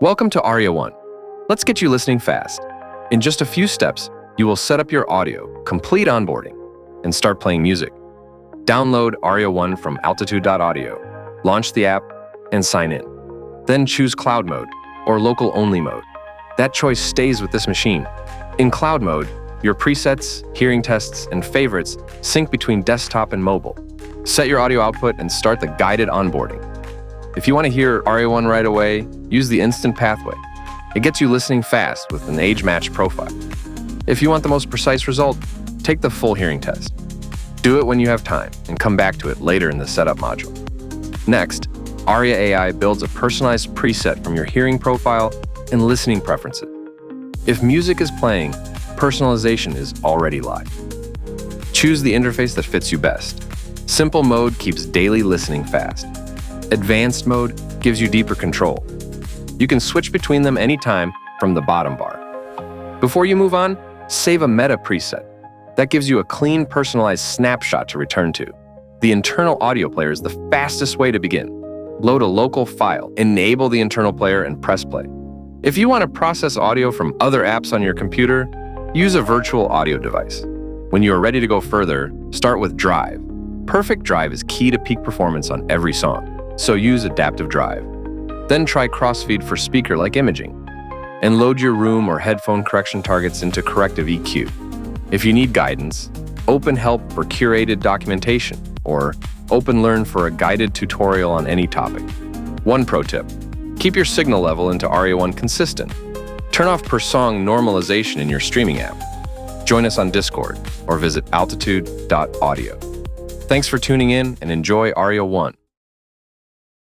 Welcome to ARIA ONE. Let's get you listening fast. In just a few steps, you will set up your audio, complete onboarding, and start playing music. Download ARIA ONE from altitude.audio, launch the app, and sign in. Then choose cloud mode or local-only mode. That choice stays with this machine. In cloud mode, your presets, hearing tests, and favorites sync between desktop and mobile. Set your audio output and start the guided onboarding. If you want to hear ARIA ONE right away, use the instant pathway. It gets you listening fast with an age-matched profile. If you want the most precise result, take the full hearing test. Do it when you have time and come back to it later in the setup module. Next, ARIA AI builds a personalized preset from your hearing profile and listening preferences. If music is playing, personalization is already live. Choose the interface that fits you best. Simple mode keeps daily listening fast. Advanced mode gives you deeper control. You can switch between them anytime from the bottom bar. Before you move on, save a meta preset. That gives you a clean, personalized snapshot to return to. The internal audio player is the fastest way to begin. Load a local file, enable the internal player, and press play. If you want to process audio from other apps on your computer, use a virtual audio device. When you are ready to go further, start with Drive. Perfect Drive is key to peak performance on every song, so use Adaptive Drive. Then try Crossfeed for speaker-like imaging, and load your room or headphone correction targets into Corrective EQ. If you need guidance, open Help for curated documentation, or open Learn for a guided tutorial on any topic. One pro tip: keep your signal level into ARIA ONE consistent. Turn off per-song normalization in your streaming app. Join us on Discord or visit altitude.audio. Thanks for tuning in and enjoy ARIA ONE.